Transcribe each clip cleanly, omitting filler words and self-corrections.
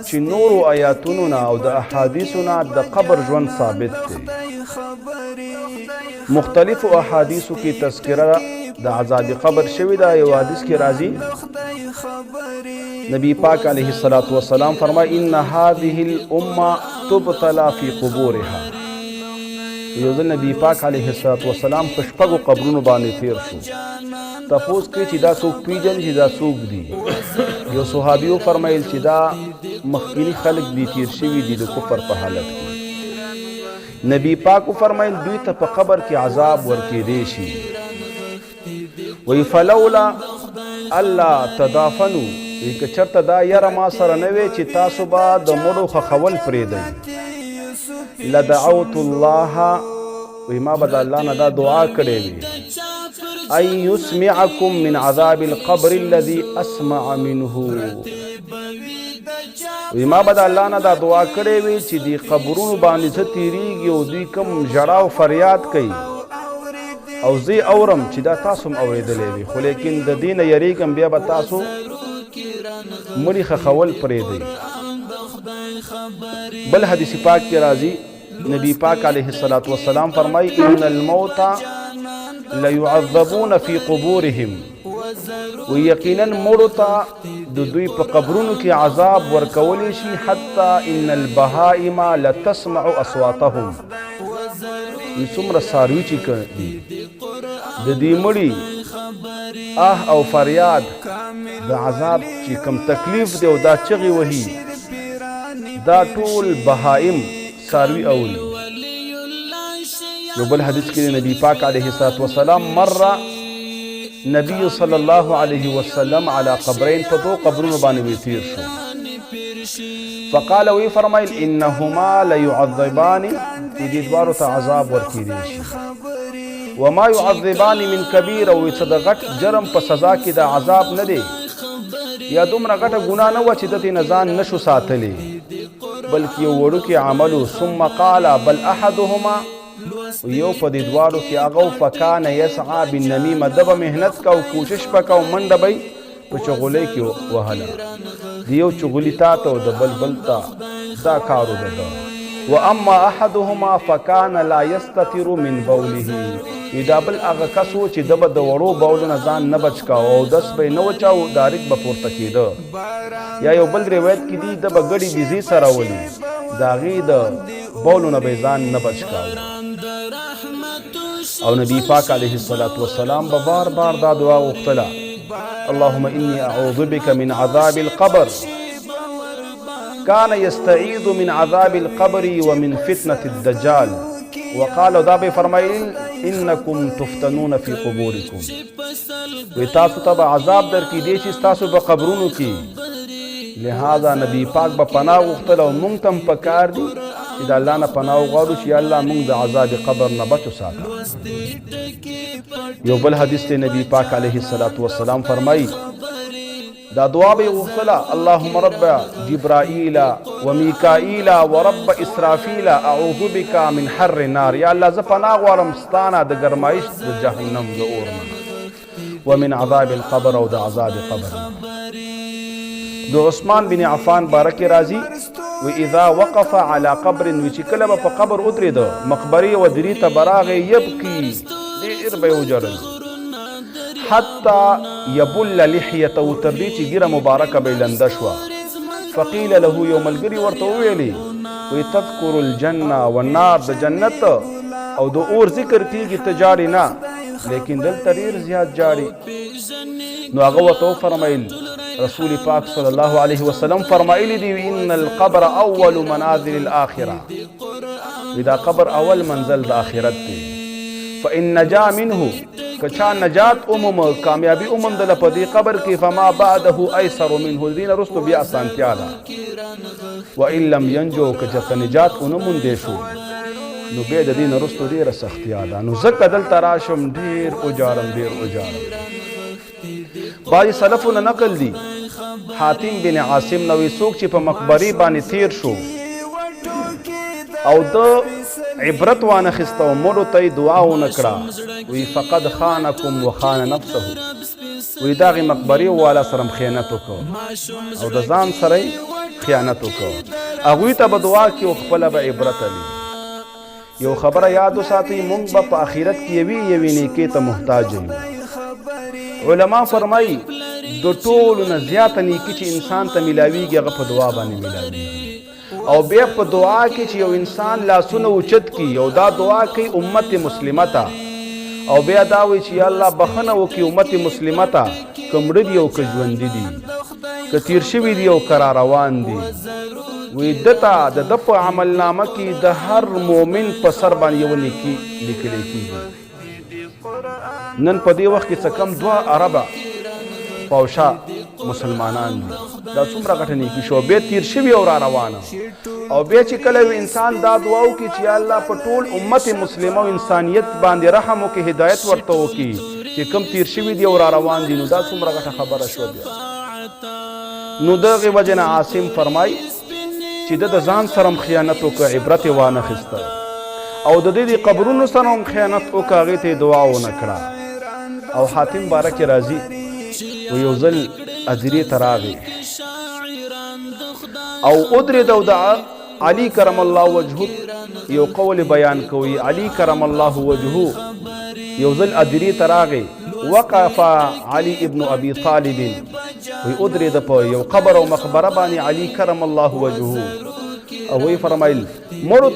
چې نورو آیاتونو نه او د احادیثو نه د قبر ژوند ثابت دی. مختلفو احادیثو کې تذکره د عذاب قبر شوی دا. یو حدیث کې راځي نبی پاک علیه الصلاة والسلام فرمای ان هذه الامه تبتلى في قبورها. یو ځل نبی پاک علیه الصلاة والسلام په شپږو قبرونو باندې تیر شو. تپوس کوي چې دا څوک پیژني چې دا څوک دي. یو صحابیو فرمایل چې دا مخکینی خلک دي تیر شوي دي د کفر په حالت کې. نبی پاکو فرمایل دوی ته په قبر کې عذاب ورکېدی شي. وی فلولا الله تدافنو، وی که چرته دا یره ما سره نه وی چې تاسو به د مړو ښخول پرېږدئ لدعوت الله، وی ما به د الله نه دا دعا کړې وي ان یسمعکم من عذاب القبر الذي اسمع منه، وی ما به د الله نه دا دعا کړې وي چې دی قبرونو باندې څه تیریږي او دوی کوم ژړا او فریاد کوي او زی اورم چې دا تاسو هم اورېدلی وي، خو لیکن د دې نه یریږم بیا به تاسو مړي ښخول پرېږدئ. بل حدیث پاک کې راځي نبی پاک علیه الصلاة والسلام فرمای ان الموت لیعذبون فی قبورهم، و یقینا مړو ته د دوی په قبرونو کې عذاب ورکولی شي حتی ان البهائم لتسمع اصواتهم، څومره څاروي چې دي د دې مړي او فریاد د عذاب چې کم تکلیف دی او دا چغې وهي دا ټول بهائم څاروي اوري. یو بل حدیث کې نبی پاک علیه الصلاة والسلام مر نبی صلی الله علیه وسلم علی قبرین، په دو قبرونو باندې تیر شو. فقال وی فرمایل انهما لیعذبان، دې دوارو ته عذاب ورکېدی شي. وما يعذبان من کبیر، او څه د غټ جرم په سزا کې د عذاب نه دی یا دومره غټه ګناه نه وه چې دتې نه ځان نشو ساتلی، بلکې یو وړوکی عملو. ثم قال بل احدهما، یو په دې دواړو کې هغه فکان یسعى بالنمیمه، ده به محنت کا او کوشش به کا او منډه به په چغولۍ کې وهله، د یو چغولي تا ته او د بل ته دا کار وده. واما احدهما فکان لا یستتر من بوله، دا بل هغه کس و چې ده به د وړو بولو نه ځان نه بچ کاوه او دس به یې نه وچاو، داریک به پورته کېده. یا یو بل روایت کې دي ده به ګډې بیزې سره ولي، د هغې د بولو نه به یې ځان نه بچ کاوه. او نبی پاک علیه الصلاة والسلام به بار بار دا دعا غوښتله اللهم انی اعوذ بک من عذاب القبر. كان يستعيذ من عذاب القبر ومن فتنة الدجال. وقال دا به فرمایل انکم تفتنون فی قبورکم، وی تاسو ته به عذاب در کېدی شي ستاسو په قبرونو کې. لہذا نبی پاک به پناه غوښتل او مونږ ته هم پکار دي چې د الله نه پناه وغواړو چې یا الله مونږ د عذاب قبر نه بچ وساته. یو بل حدیث ته نبی پاک علیه الصلاة والسلام فرمایي دا دعا به غوښتله اللهم رب جبرائیل و میکائیل و رب اسرافیل اعوذ بک من حر النار، یا الله زه پناه غواړم ستانه د ګرمایش د جهنم د اور نه، و من عذاب القبر او د عذاب قبر. د عثمان بن عفان بارک راضی و اذا وقف على قبر، و چې کله به په قبر ودرېده مقبرې و درې ته براغې یبکي ډېر به یې وژړل حتی یبل لحیته، تر دې چې ګیره مبارکه به یې لنده شوه. فقیل له، یو ملګري ورته وویلې وی تذکر الجنه والنار، د جنت او د اور ذکر کېږي ته جاړې نه، لیکن دلته ډېر زیات جاړې. نو هغه ورته وفرمیل رسول پاک صلی الله علیه وسلم فرمایلی دی ان القبر اول منازل الاخره، وی دا قبر اول منزل د آخرت دی. فان نجا منه، کچا نجات کامیابی دل په دې قبر کې فما بعده ایسر منه، دین رستو بیا اسانتیا ده. وان لم ينجو، کچا نجات موندې شو نو بیا د دین رستو ډیره سختیا ده. نو ځکه دلته راشم ډیر اجارم. بعضې سلفونه نقل دي حاتم بن عاصم نوی څوک چې په مقبرې باندې تیر شو او د عبرت وانخیسته او مړو ته یې دعا ونه کړه، وی فقد خانکم وخان نفسه، وی د هغې مقبرې والا سره خیانت وکړو او د ځان سره خیانت وکړو هغوی ته به دعا کړي او خپله به عبرت علي یو خبره یاد وساتئ موږ به په آخرت کې یوې نیکۍ ته محتاج یو علما فرمایي د ټولو نه زیاته نیکي چې انسان ته میلاویږي هغه په دعا باندې میلاویږي او بیا په دعا کې چې یو انسان لاسونه اوچت کړي او دا دعا کوي امت مسلمه ته او بیا دا وایي چې یا الله بخښنه وکړي امت مسلمه ته که مړه دي او که ژوندي دي که تیر شوي دي او که را روان دي وی دته د ده په عملنامه کې د هر مؤمن په سر باندې یوه نیکي لیکلی کېږي نن په دې وخت کې څه کم 2 اربه پوشه مسلمانان دي دا څومره غټه نیکي شو بیا تیر شوي او را روانه او بیا چې کله انسان دا دعا وکړي چې یا الله په ټول امت مسلمه او انسانیت باندې رحم وکړي هدایت ورته وکړي چې کم تیر شوي دي او را روان دي نو دا څومره غټه خبره شوه بیا نو دغې وجې نه عاصم فرمایي چې د ځان سره هم خیانت وکړه عبرت یې وانخیسته او د دې د قبرونو سره هم خیانت وکړه هغې ته یې دعا ونه کړه او حاتم باره کې راځي و یو ځل اذیرې ته راغی او ودرېد او د علي کرم الله وجهه یو قول بیان کوي علي کرم الله وجهه یو ځل اذیرې ته راغی وقف علي ابن ابي طالب وی ادرېده په یو قبر او مقبره باندې علي کرم الله وجهه او وی فرمایل مړو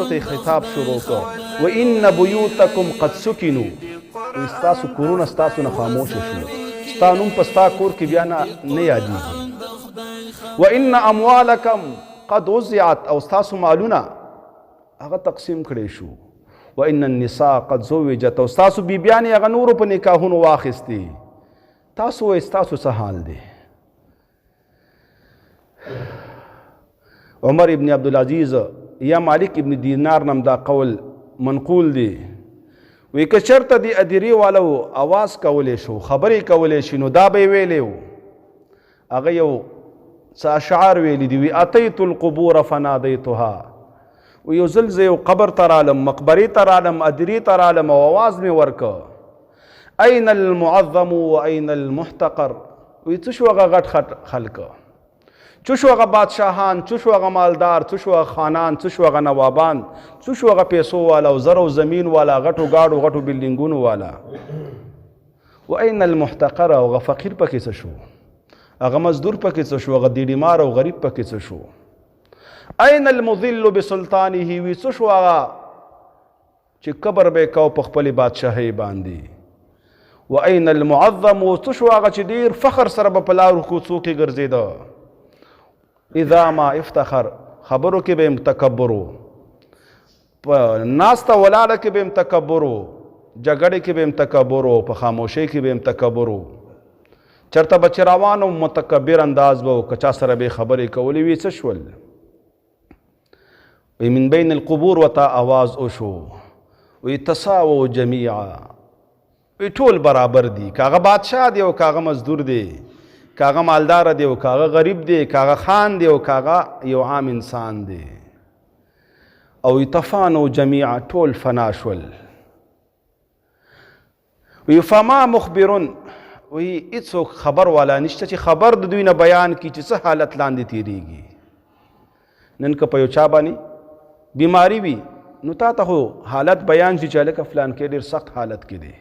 ته خطاب شروع کړ و ان بیوتکم قد سکنوا وی ستاسو کورونه ستاسو نه خاموشه شو ستا نوم په ستا کور کې بیا نه یادېږي و ان اموالکم قد وزعت او ستاسو مالونه هغه تقسیم کړی شو و ان النساء قد زوجت او ستاسو بیبیانې هغه نورو په نکاحونو واخیستې تاسو وایئ ستاسو څه حال دی عمر ابن عبدالعزیز یا مالک ابن دینار نم دا قول منقول دی وی که چرته دی ادیرې والو آواز کولی شو خبرې کولی شي نو دا به یې ویلی و هغه یو څه اشعار ویلی دي وی اتیت القبور فنادیتها و یو ځل زه یو قبر ته رالم مقبرې ته رالم ادیرې ته رالم او آواز مې ورکه این المعظم و این المحتقر وی څه شو هغه غټ خلکه څه شو هغه بادشاهان څه شو هغه مالدار څه شو هغه خانان څه شو هغه نوابان څه شو هغه پیسو والا او زر او زمین والا غټو گاډو غټو بلډینګونو والا و این المحتقر او هغه فقیر پکې څه شو هغه مزدور پکې څه شو هغه دیډیمار او غریب پکې څه شو این المذل بسلطانه وی څه شو هغه چې کبر به کو په خپلې بادشاهۍ باندې و این المعظم څه شو هغه چې ډېر فخر سره به په لارو کوڅو کې ګرځېده اذا ما افتخر خبرو کې به تکبرو په ناسته ولاړه کې به تکبرو جګړې کې به تکبرو په خاموشۍ کې به تکبرو چرته به چې روانو متکبر انداز به که چا سره به خبرې کولې وي څه شول وی من بین القبور ورته آواز وشو وی تساووا جمیعا وی ټول برابر دي که هغه بادشاه دی او که هغه مزدور دی که هغه مالدار دی او که هغه غریب دی که هغه خان دی او که هغه یو عام انسان دی او تفانوا جمیعا ټول فنا شول وی فما مخبرون وی هیڅوک خبر والا نشته چې خبر د دوی نه بیان کړي چې څه حالت لاندې تیریږي نن که په یو چا باندې بیماری وي نو تا ته خو حالت بیان شي چې هلکه فلان کې ډېر سخت حالت کې دی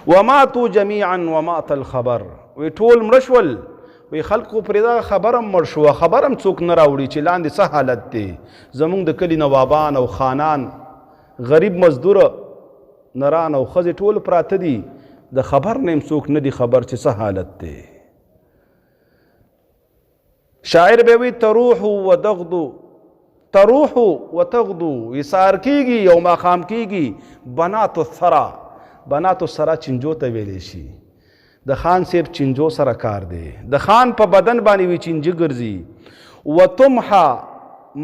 وماتوا جمیعا ومات الخبر وی ټول مړه شول وی خلکو پرې دغه خبر هم مړ شوه خبر هم څوک نه راوړي چې لاندې څه حالت دی زموږ د کلي نوابان او خانان غریب مزدوره نران او ښځې ټول پراته دي د خبر نه هم څوک نه دي خبر چې څه حالت دی شاعر به وی تروح و تغدو وصار کیږي او ماښام کیږي بنات الثرا بنات الثرا چنجو ته ویلی شي د خان صاحب چنجو سره کار دی د خان په بدن باندې وی چنجي ګرځي وتمحى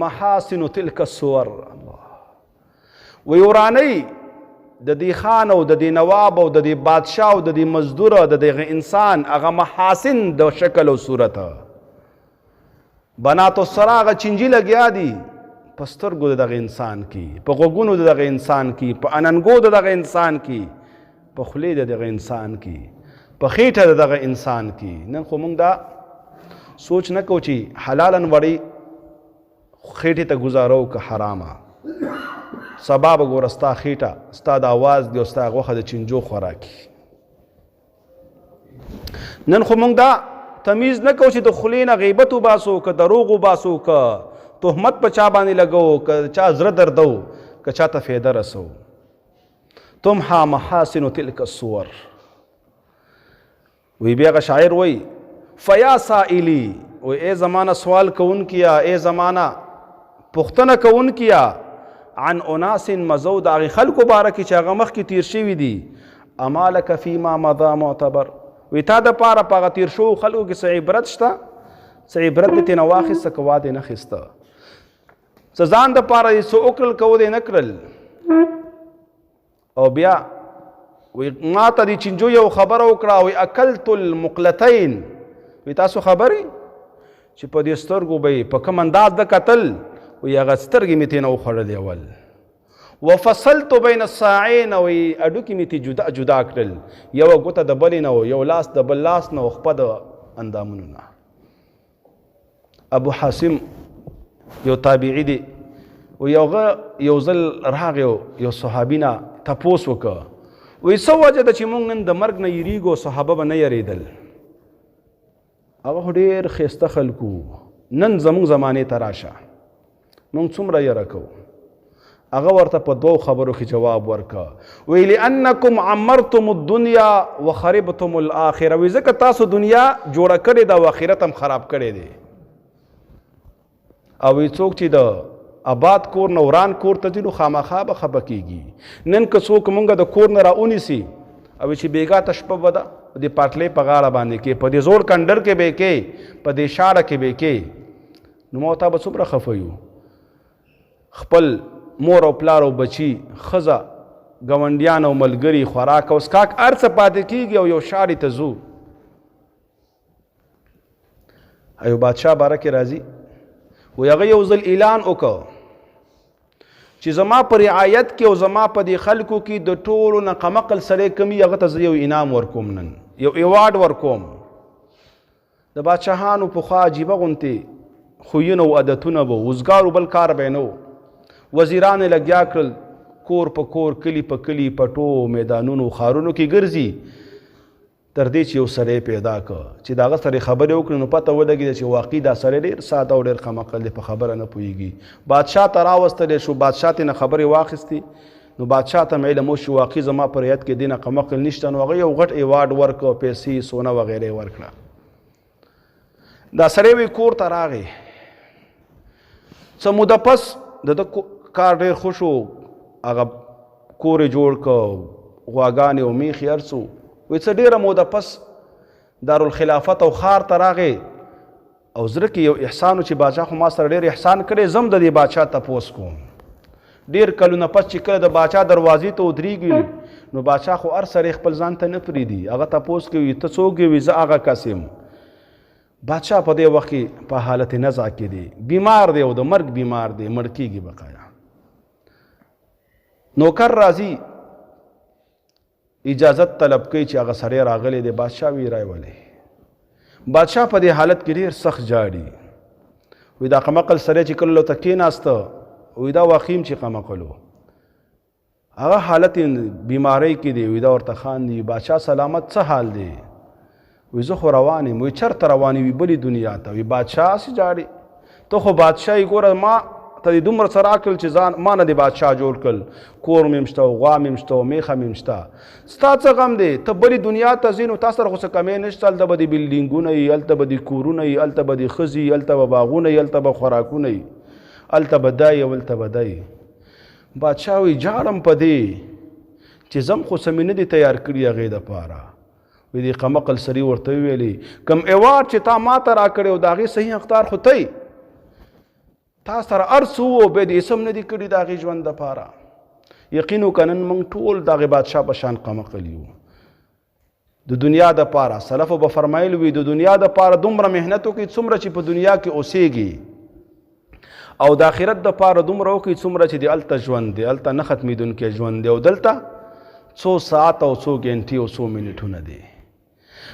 محاسن تلك الصور وی ورانی د دې خان او د دې نواب او د دې بادشاه او د دې مزدور او د دې انسان هغه محاسن د شکل او صورت بنات الثرا هغه چنجي لګیا دي په سترګو د دغه انسان کې په غوږونو د دغه انسان کې په اننګو د دغه انسان کې په خولې د دغه انسان کې په خېټه د دغه انسان کې. نن خو موږ دا سوچ نه کوو چې حلالا وړی خېټې ته ګزارو که حرامه. سبا به ګوره ستا خېټه ستا د آواز دی او ستا غوښه د چینجو خوراکي. نن خو موږ دا تمیز نه کوو چې د خولې نه غیبت وباسو که دروغ وباسو که تهمت په چا باندې لګو که چا زړه دردو که چا ته فایده رسو. تمحا محاسن تلک الصور. وی بیا هغه شاعر وی فیا سائلی، وی ای زمانہ سوال کون کیا، ای زمانہ پختنه کون کیا عن اناس مزو د هغې خلکو باره کې چې هغه مخکې تیر شوي دي. اما لک فیما مضا معتبر، وی تا د پاره په هغه تیر شوو خلکو کې څه عبرت شته؟ څه عبرت دې ترېنه واخیسته که وا دې نه خیسته؟ څه ځان د پاره یې څه وکړل که و دې نه کړل؟ او بیا وی ما ته د چینجو یو خبره وکړه، وی اکلت المقلتین، وی تاسو خبرې چې په دې سترګو به یې په کوم انداز د کتل، وی هغه سترګې مې ترېنه وخوړلې اول. وفصلت بین الساعین، وی اډوکې مې ترې جدا جدا کړل، یوه ګوته د بلې نه و، یو لاس د بل لاس نه و، خپه د اندامونو نه. ابو حاسم یو تابعي دی، وی هغه یو ځل راغی یو صحابي نه تپوس وکړه، وی څه وجه ده چې موږ نن د مرګ نه یریږو، صحابه به نه یریدل. هغه خو ډېر ښایسته خلکو. نن زموږ زمانې ته راشه موږ څومره یره کوو. هغه ورته په دوو خبرو کې جواب ورکړه، وی لانکم عمرتم الدنیا وخربتم الاخره، وی ځکه تاسو دنیا جوړه کړې ده او آخرت هم خراب کړی دی. او وی څوک چې د آباد کور نه وران کور ته ځي نو خامخا به خفه کېږي. نن که څوک مونږ د کور نه راونیسي او چې بېګا ته شپه به ده د پاټلۍ په غاړه باندې کې، په دې زوړ کنډر کې به یې کې، په دې شاړه کې به یې کې، نو ما ورته به څومره خفه یو. خپل مور او پلار او بچي، ښځه، ګاونډیان او ملګري، خوراک او څښاک هر څه پاتې کېږي او یو شاړې ته ځو. ایوب بادشاه باره کې راځي، وی هغه یو ځل اعلان وکړ چې زما په رعایت کې او زما په دې خلکو کې د ټولو نه قمقل سړی کمی، هغه ته زه یو انعام ورکوم، نن یو ایوارډ ورکوم. د بادشاهانو پخوا عجیبه غوندې خویونه او عادتونه به و، وزګارو بل کار به نه و. وزیران یې لګیا کړل، کور په کور، کلی په کلی، پټو میدانونو ښارونو کې ګرځي، تر دې چې یو سړی پیدا کړ چې د هغه سره خبرې وکړي نو پته ولګېده چې واقعي دا سړی ډېر ساده او ډېر قمقل دی، په خبره نه پوهېږي. بادشاه ته راوستلی شو، بادشاه ترې نه خبرې واخیستې، نو بادشاه ته م علم وشي واقعي زما په رعایت کې دې نه قمقل نشته، نو هغه یو غټ ایوارډ ورکړ، پیسې، سونه وغیره یې ورکړه. دا سړی وی کور ته راغی، څه موده پس د ده کار ډېر خوش و، هغه کور یې جوړ کړ، غواګانې او میخې هر څه. وی څه ډېره موده پس دارالخلافت او ښار ته راغی او زړه کې یو احسان و چې باچا خو ما سره ډېر احسان کړی، زم د دې باچا تپوس کوم. ډېر کلونه پس چې کله د باچا دروازې ته ودرېږي نو باچا خو هر سړی خپل ځان ته نه پرېږدي، هغه تپوس کوي ته څوک یې؟ وي زه هغه کس یم. باچا په دې وخت کې په حالت نزع کې دی، بیمار دی او د مرګ بیمار دی، مړ کېږي بقایا. نوکر راځي اجازت طلب کوي چې هغه سړی راغلی دی. بادشاه وی رایولې. بادشاه په دې حالت کې ډېر سخت جاړي، وی دا قمقل سړی چې کله ته کېناسته، وی دا واقعي چې قمقل و، هغه حالت بیماری کې دی، وی دا ورته خاندي. بادشاه سلامت څه حال دی؟ وی زه خو روان یم. وی چېرته روان وي؟ بلې دنیا ته. وی بادشاه هسې جاړي، ته خو بادشاهي ګوره ما ته دې دومره څه راکړل چې ځان ما نه دې بادشاه جوړ کړل، کور مې هم شته، غوا مې هم شته، میخه مې هم شته، ستا څه غم دی؟ ته بلې دنیا ته ځې نو تا سره خو څه کمی نشته، هلته به دې بلډینګونه وي، هلته به دې کورونه وي، هلته به دې ښځې وي، هلته به باغونه وي، هلته به خوراکونه وي، هلته به دا وي او هلته به دا وي. بادشاه وایي جاړم په دې چې زم خو څه مې نه دي تیار کړي هغې دپاره. وی دې قمقل سړي ورته وویلې کوم ایوارډ چې تا ما ته راکړی او د هغې صحیح حقدار خو ته تا سره هر څه و، بیا دې اسم نه دي کړي د هغې ژوند دپاره. یقین وکړه نن موږ ټول د هغې بادشاه په شان قمقل یو. د دنیا دپاره سلفو به فرمایلي وي د دنیا دپاره دومره محنت وکړئ څومره چې په دنیا کې اوسېږي، او د آخرت دپاره دومره وکړئ څومره چې د هلته ژوند دی، هلته نه ختمېدونکی ژوند دی، او دلته څو ساعت او څو ګنټې او څو منټونه دی.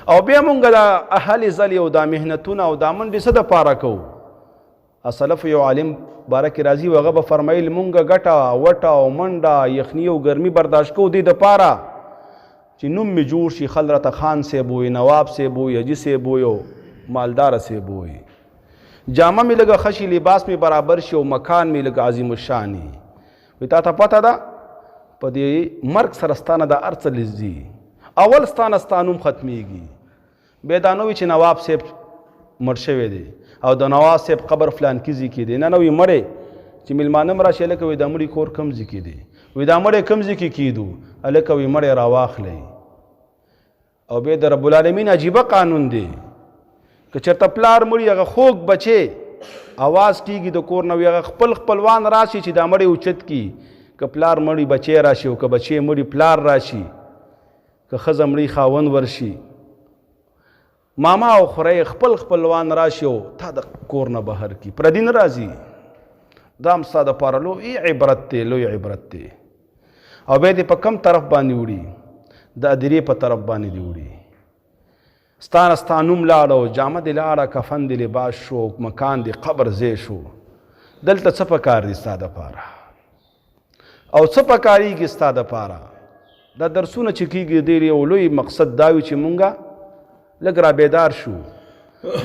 او بیا مونږ د اهل ځلې او دا محنتونه او دا منډې څه دپاره کوو؟ اسلف یو عالم باره کې راځي و هغه به فرمیل مونږ ګټه وټه او منډه یخني او ګرمي برداشت کوو دې دپاره چې نوم مې جوړ شي، خلک راته خان صاحب ووایي، نواب صاحب ووایي، حاجي صاحب ووایي او مالداره صاحب ووایي. جامه مې لږه ښه شي، لباس مې برابر شي او مکان مې لږ عظیم الشان وي. وایي تا ته پته ده په دې مرګ سره ستا نه دا هر څه لځي. اول ستا نه ستا نوم ختمیږي، بیا دا نه وي چې نواب صاحب مړ شوی دی او د نواب صاحب قبر فلانکي ځای کې دی. نه وي مړی چې میلمانه م راشي هلکه وایي دا مړي کور کوم ځای کې دی؟ وایي دا مړی کوم ځای کې کیدو؟ هلکه وایي مړی راواخلی. او بیا د رب العالمین عجیبه قانون دی، که چېرته پلار مړي هغه خوږ بچی اواز کیږي د کور نه، وي هغه خپل خپلوان راشي چې دا مړی اوچت کي. که پلار مړي بچی راشي او که بچی مړي پلار راشي، که ښځه مړي خاوند ورشي، ماما او خورۍ خپل خپلوان راشي او تا د کور نه بهر کي، پردي نه راځي. دا هم ستا دپاره لوی عبرت دی، لوی عبرت دی. او بیا دې په کم طرف باندې وړي؟ د ادرې په طرف باندې دې وړي. ستا نه ستا نوم لاړه، جامه دې لاړه، کفن دې لباس شو، مکان دې قبر ځای شو. دلته څه پکار دي ستا دپاره او څه پکارېږي ستا دپاره؟ دا درسونه چې کېږي ډېر یو لوی مقصد دا وي چې مونږ لږ را بیدار شو،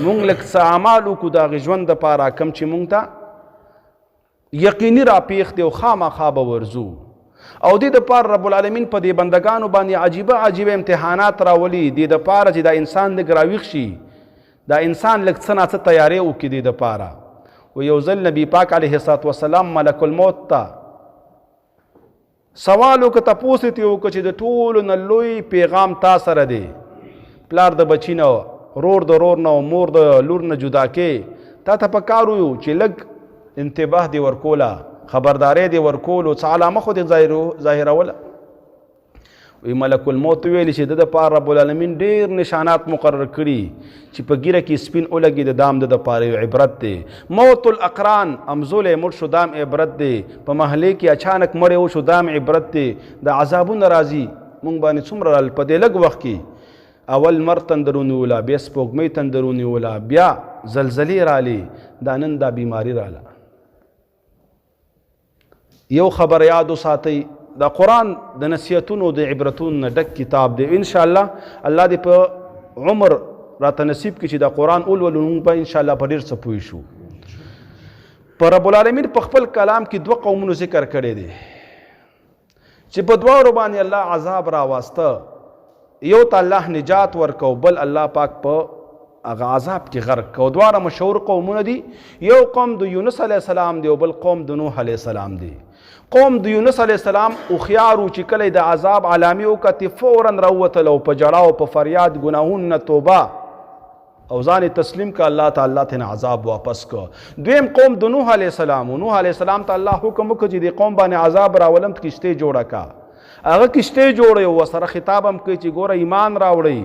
مونږ لږ څه اعمال وکړو د هغې ژوند دپاره کوم چې مونږ ته یقیني راپېښ دی او خامخا به ورځو. او دې دپاره رب العالمین په دې بندګانو باندې عجیبه عجیبه امتحانات راولي، دې دپاره چې دا انسان لږ راویښ شي، دا انسان لږ څه نه څه تیاری وکړي دې دپاره. و یو ځل نبي پاک علیه الصلاة والسلام ملک الموت ته سوال وکړه، تپوس یې وکړه چې د ټولو نه لوی پیغام تا سره دی، پلار د بچي نه، رور د رور نه، مور د لور نه جدا کې. تا ته پکار ویو چې لږ انتباه دې ورکوله، خبرداری دې ورکولو، څه علامه خو دې ظاهروله. وی ملک الموت ویلي چې د دپاره رب العالمین ډېر نشانات مقرر کړي چې په ګیره کې سپین ولګي د دام د دپاره یو عبرت دی. موت الاقران، امزولی مړ شو دام عبرت دی. په محلې کې اچانک مړی وشو دام عبرت دی. د عذابونه راځي مونږ باندې څومره رال په دې لږ وخت کې. اول مر تندر ونیوله، بیا سپوږمۍ تندر ونیوله، بیا زلزلې رالی، دا نن دا بیماري راله. یو خبر یاد وساتئ، دا قرآن د نصیحتونو د عبرتونو نه ډک کتاب دی. انشاءالله الله دې په عمر راته نصیب کړي چې دا قرآن ولولو، موږ به انشاءالله په ډېر څه پوه شو. په رب العالمین په خپل کلام کې دوه قومونو ذکر کړی دی چې په دواړو باندې الله عذاب راواسته. یو ته الله نجات ورکو، بل الله پاک په هغه عذاب کې غرق کو. دواړه مشهور قومونه دي، یو قوم د یونس علیه السلام دی او بل قوم د نوح علیه السلام دی. قوم د یونس علیه السلام هوښیار و چې کله د عذاب علامې وکتې فوراً راووتل او په ژړا او په فریاد ګناهونو نه توبه او ځان تسلیم که الله تعالی ترې عذاب واپس که. دویم قوم د نوح علیه السلام و. نوح علیه السلام ته الله حکم وکړ چې د قوم باندې عذاب راولم، کشتۍ جوړه که. هغه کشتۍ جوړوي او ورسره خطاب هم کوي چې ګوره ایمان راوړئ،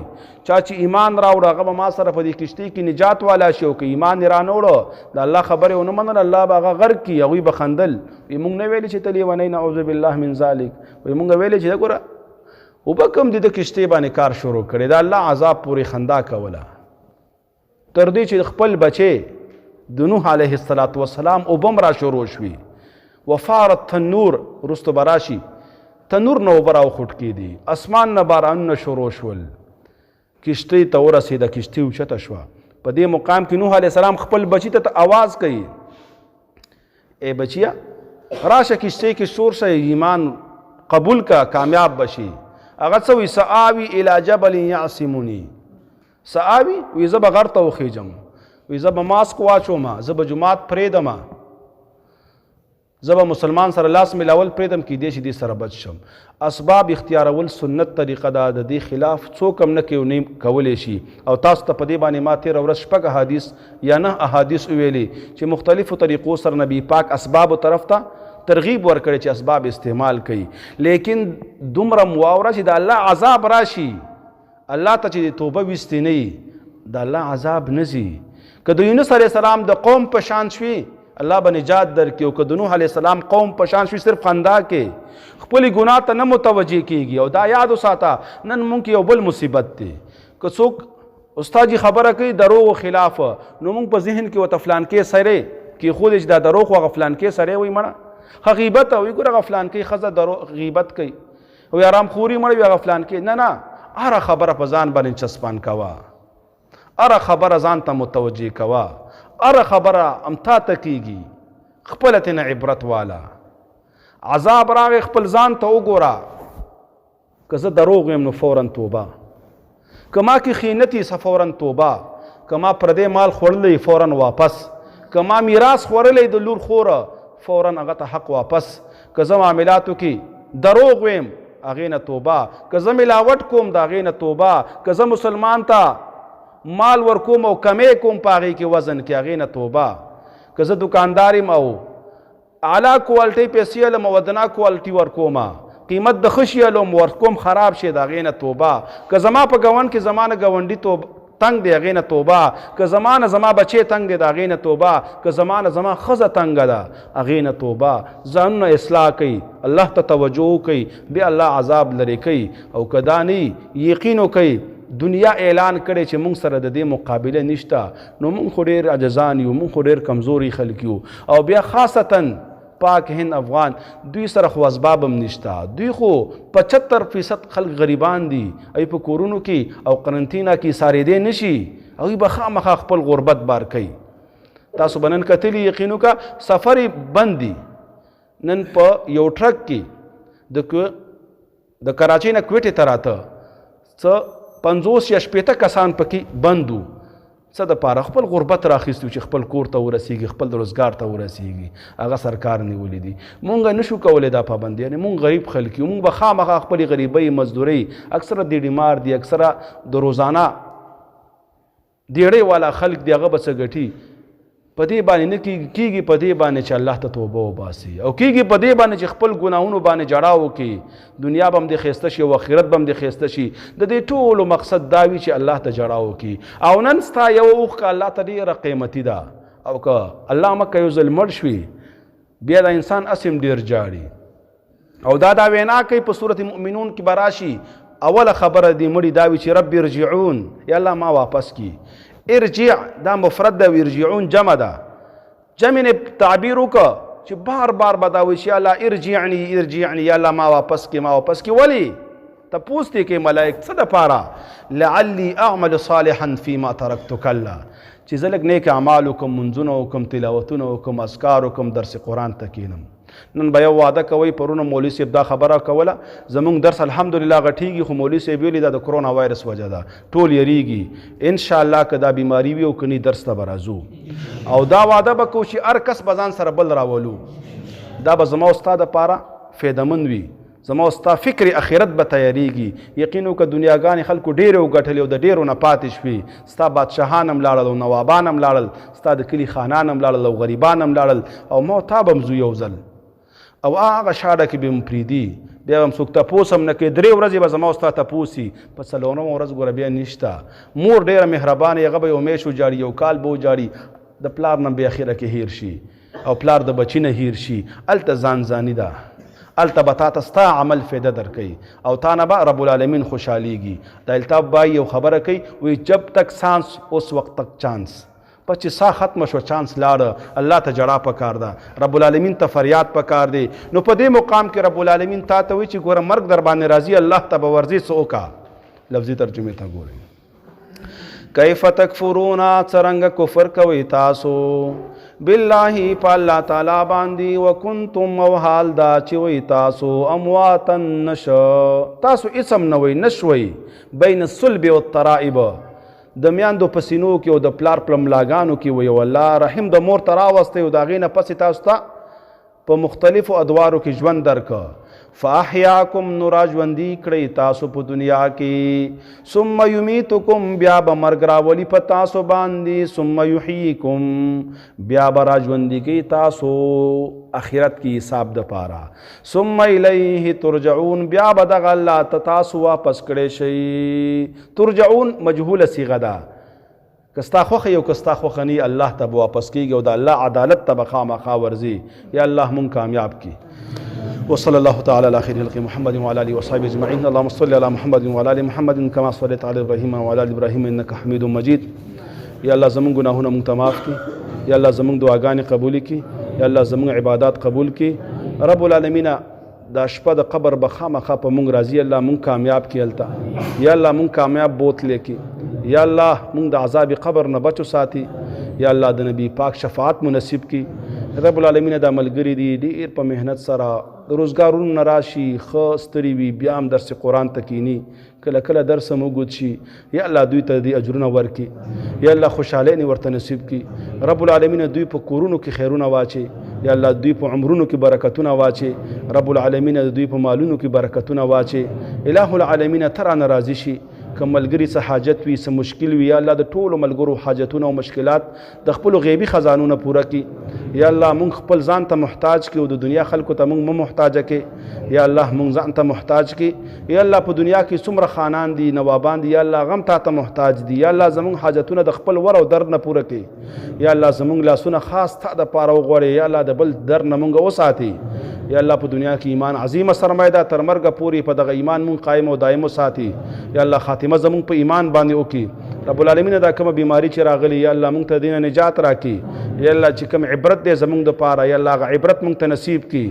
چا چې ایمان راوړه هغه به ما سره په دې کشتۍ کې نجات والا شي، او که ایمان یې رانوړه د الله خبرې ونه منله الله به هغه غرق کړي. هغوی به خندل، وایي موږ نه ویلې چې ته لیونی، نعوذ بالله من ذلک. وایي موږ ویلې چې ګوره اوبه کوم دې د کشتۍ باندې کار شروع کړی، د الله عذاب پورې خندا کوله، تر دې چې خپل بچی د نوح علیه السلام اوبه هم را شروع شوي. وفارت تنور، وروسته به راشي تنور نه اوبه راوخوټ کېدي، اسمان نه بارانونه شروع شول، کشتۍ ته ورسېده، کشتۍ اوچته شوه. په دې مقام کې نوح علیه السلام خپل بچي ته آواز کوي، ای بچیه راشه کشتۍ کې شور شه، ایمان قبول کا، کامیاب بشي. هغه څه وایي سآوي الی جبل یعصمونی، سآوي وایي زه به غر ته وخیږم، وایي زه به ماسک واچومه، زه به جومات پرېږدمه، زه به مسلمان سره لاس ملاول پرېږدم، کیدای شي دې سره بچ شم. اسباب اختیارول سنت طریقه ده، د دې خلاف څوک هم نه کوي او نه کولی شي. او تاسو ته په دې باندې ما تېره ورځ 6 احادیث یا 9 احادیث وویلې چې مختلفو طریقو سره نبي پاک اسبابو طرف ته ترغیب ورکړي چې اسباب استعمال کوي. لیکن دومره واوره چې د الله عذاب راشي، الله ته چې د توبه ویستې نه وي د الله عذاب نه ځي. که د یونس علیه السلام د قوم په شان شوي الله به نجات درکړي، او که د نوح علیه السلام قوم په شان شوي صرف خندا کې خپلې ګناه ته نه متوجه کېږي. او دا یاد وساته نن مونږ کې یو بل مصیبت دی، که څوک استاد جي خبره کوي دروغ خلاف نو موږ په ذهن کې ورته فلانکې سړی کېښودی چې دا دروغ خو هغه فلانکې سړی وایي مړه غیبت وایي ګوره هغه فلانکې ښځه غیبت کوي وایي ارامخوري مړه وي هغه فلانکې نه هره خبره په ځان باندې چسپان کوه هره خبره ځان ته متوجه کوه هره خبره امتا ته کېږي خپله ترېنه عبرت واله عذاب راغی خپل ځان ته وګوره که زه دروغ یم نو فورا توبه که ما کې خیانت یې فورا توبه که ما پردی مال خوړلی فورا واپس که ما میراث خوړلی د لور خوره فورا هغه ته حق واپس که زه معاملاتو کې دروغ ویم هغې نه توبه که زه ملاوټ کوم د هغې نه توبه که زه مسلمان ته مال ورکوم او کمی کوم په هغې کې وزن کې هغې نه توبه که زه دکاندار یم او اعلی کوالټۍ پیسې علم او ادنا کوالټي ورکوم قیمت د ښه شي علم ورکوم خراب شي د هغې نه توبه که زما په ګاونډ کې زما نه ګاونډي تنګ دی هغې نه توبه که زما نه زما بچی تنګ دی د هغې نه توبه که زما نه زما ښځه تنګه ده هغې نه توبه ځانونه اصلاح کوي الله ته توجه کوي بیا الله عذاب لرې کوي او که دا نه یقین وکوي دنیا اعلان کړی چې موږ سره د دې مقابله نشته نو موږ خو ډېر عجزان یو موږ خو ډېر کمزوري خلک یو او بیا خاصتا پاک هند افغان دوی سره خو اسباب هم نشته دوی خو 75% خلک غریبان دي ای په کورونو کې او قرنطینه کې سارېدی نشي هغوی به خامخا خپل غربت بار کوي تاسو به نن کتلي یقین وکړه سفر بند دي نن په یو ټرک کې د کراچۍ نه کویټې ته راته څه 50 یا 60 کسان پکې بند وو څه دپاره خپل غربت راخیستو چې خپل کور ته ورسیږي خپل روزګار ته ورسیږي هغه سرکار نیولی دي مونږ نشو کولی دا پابندي یعنې مونږ غریب خلک یو مونږ به خامخا خپلې غریبۍ مزدورۍ اکثره دیډیمار دي اکثره د روزانه دیړۍ والا خلک دی هغه به څه ګټي په دې باندې نه کېږي په دې باندې چې الله ته توبه وباسي او کېږي په دې باندې چې خپل ګناهونو باندې جړا وکړي دنیا به هم دې ښایسته شي او آخرت به هم دې ښایسته شي د دې ټولو مقصد دا وي چې الله ته جړا وکړي او نن ستا یوه اوښکه الله ته ډېره قیمتي ده او که الله مکه یو ځل مړ شوي بیا د انسان اسم ډېر جاړي او دا وینا کوي په صورت مؤمنون کې به راشي اوله خبره دې مړي دا وي چې رب ارجعون یا الله ما واپس کی ارجع دا مفرد ده ارجعون جمع ده جمع نه تعبیر وکړه چې بار بار به دا وایي چې الله ارجعني یا الله ما واپس کی ولی تپوس دی کې ملائک څه دپاره لعلی اعمل صالحا فيما ترکت کلا چې زه لږ نیک اعمال وکړم منځونه وکړم تلاوتونه وکړم اذکار وکړم درس قرآن ته کښېنم نن به یو واده کوئ پرونه مولوي صاحب دا خبره کوله زمونږ درس الحمدلله غټیږي خو مولوي صاحب ویلي دا د کرونا وایرس وجه ده ټول یریږي انشاءالله که دا بیماري وي او که درس ته به راځو او دا واده به کوو چې هر کس به ځان سره بل راولو دا به زما او ستا دپاره فایدهمند وي زما او ستا فکر اخرت به تیاریږي یقین وکړه دنیاګانې خلکو ډېرې وګټلې او د ډېرو نه پاتې شوي ستا بادشاهان هم لاړل او نوابان هم لاړل ستا د کلي خانان هم لاړل او غریبان هم لاړل او ما تا به هم ځو یو ځل او هغه شاړه کې به م پرېږدي بیا به هم څوک تپوس هم نه کوي 3 ورځې به زما او ستا تپوس وي په 4مه ورځ ګوره بیا نشته مور ډېره مهربانه هغه به یو میاشت وجاړي یو کال به وجاړي د پلار نه بیا اخره کې هیر شي او پلار د بچي نه هیر شي هلته ځانځاني ده هلته به تا ته ستا عمل فایده درکوي او تا نه به رب العالمین خوشحالیږي د الطاف بای یو خبره کوي وایي جب تک سانس اس وقت تک چانس پس چې سا ختمه شو چانس لاړه الله ته جړا پکار ده رب العالمین ته فریاد پکار دی نو په دې مقام کې رب العالمین تا ته وایي چې ګوره مرګ در باندې راځي الله ته به ورځي څه وکړه لفظي ترجمې ته ګورئ کیف تکفرون څرنګه کفر کوئ تاسو بالله په الله تعالی باندې وکنتم او حال دا چې وئ تاسو امواتا تاسو اسم نه وئ نشوئ بین الصلب والترائب د میاندو په سینو کې او د پلار په ملاګانو کې وی والله رحم د مور ته راوستی او د هغې نه پسې تاسو ته په مختلفو ادوارو کې ژوند درکه فاحیاکم نو را ژوندي کړئ تاسو په دنیا کې ثم یمیتکم بیا به مرګ راولي په تاسو باندې ثم یحییکم بیا به را ژوندي کوي تاسو اخرت کې حساب دپاره ثم الیه ترجعون بیا به دغه الله ته تاسو واپس کړی شئ ترجعون مجهوله صیغه ده که ستا خوښه یو که ستا خوښه نه الله ته به واپس کېږي او د الله عدالت ته به خامخا ورځي یا الله مونږ کامیاب کړي وصلى الله تعالى على خير خلق محمد وعلى اله وصحبه اجمعين. اللهم صل على محمد وعلى ال محمد كما صليت على ابراهيم وعلى ال ابراهيم انك حميد مجيد. یا الله زمون گناهونه مونږ ته معاف کړي، یا الله زمون دعاګانې قبول کړي، یا الله زمون عبادات قبول کړي. رب العالمین دا شپه د قبر به خامخا په مونږ راځي، الله مونږ کامیاب کړي هلته، یا الله مونږ کامیاب بوتلی کړي، یا الله مونږ د عذاب قبر نه بچو ساتي، یا الله د نبی پاک شفاعت مو نصیب کړي. رب العالمین دا ملګري دي ډېر په محنت سره روزګارونو نه راشي، ښه ستړي وي، بیا هم درس قرآن ته کینی، کله کله درس هم وګد شي. یا الله دوی ته دې اجرونه ورکړي، یا الله خوشحالۍ ورته نصیب کړي. رب العالمین دوی په کورونو کې خیرونه واچي، یا الله دوی په عمرونو کې برکتونه واچي. رب العالمین دوی په مالونو کې برکتونه واچي. الہ العالمین ته رانه راضي شي. که ملګري څه حاجت وي، څه مشکل وي، یا الله د ټولو ملګرو حاجتونه او مشکلات د خپلو غیبي خزانونه پوره کړي. یا الله مونږ خپل ځان ته محتاج کړي او د دنیا خلکو ته مونږ مه محتاجه کړي. یا الله مونږ ځان ته محتاج کړي. یا الله په دنیا کې څومره خانان دي، نوابان دي، یا الله غم تا ته محتاج دي. یا الله زمونږ حاجتونه د خپل ور او درد نه پوره کړي. یا الله زمونږ لاسونه خاص تا دپاره وغوړې، یا الله د بل درد نه مونږ وساتي. یا الله په دنیا کې ایمان عظیمه سرمایه ده، تر مرګه پورې په دغه ایمان مونږ قایم او دایم وساتي. یا الله خاتمه زمونږ په ایمان باندې وکړي. رب العالمین دا کومه بیماری چې راغلی، یا الله مونږ ته دینه نجات راکړي. یا الله چې کوم عبرت دی زمونږ دپاره، یا الله هغه عبرت مونږ ته نصیب کړي.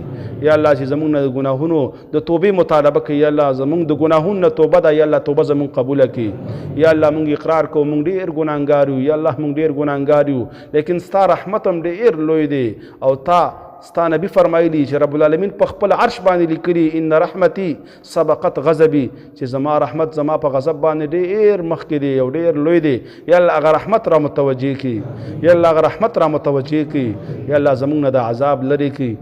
یا الله چې زمونږ نه د ګناهونو د توبې مطالبه کوي، یا الله زمونږ د ګناهونو نه توبه ده، یا الله توبه زمونږ قبوله کړي. یا الله مونږ اقرار کوو مونږ ډېر ګناهګار یو، یا الله مونږ ډېر ګناهګار یو، لیکن ستا رحمت هم ډېر لوی دی. او ستا نبی فرمایلی چې رب العالمین په خپل عرش باندې لیکلي ان رحمتي سبقت غضبي، چې زما رحمت زما په غضب باندې ډېر مخکې دی او ډېر لوی دی. یا الله هغه رحمت را متوجه کړي، یا الله هغه رحمت را متوجه کړي. یا الله زمونږ نه د عذاب لرې کړي.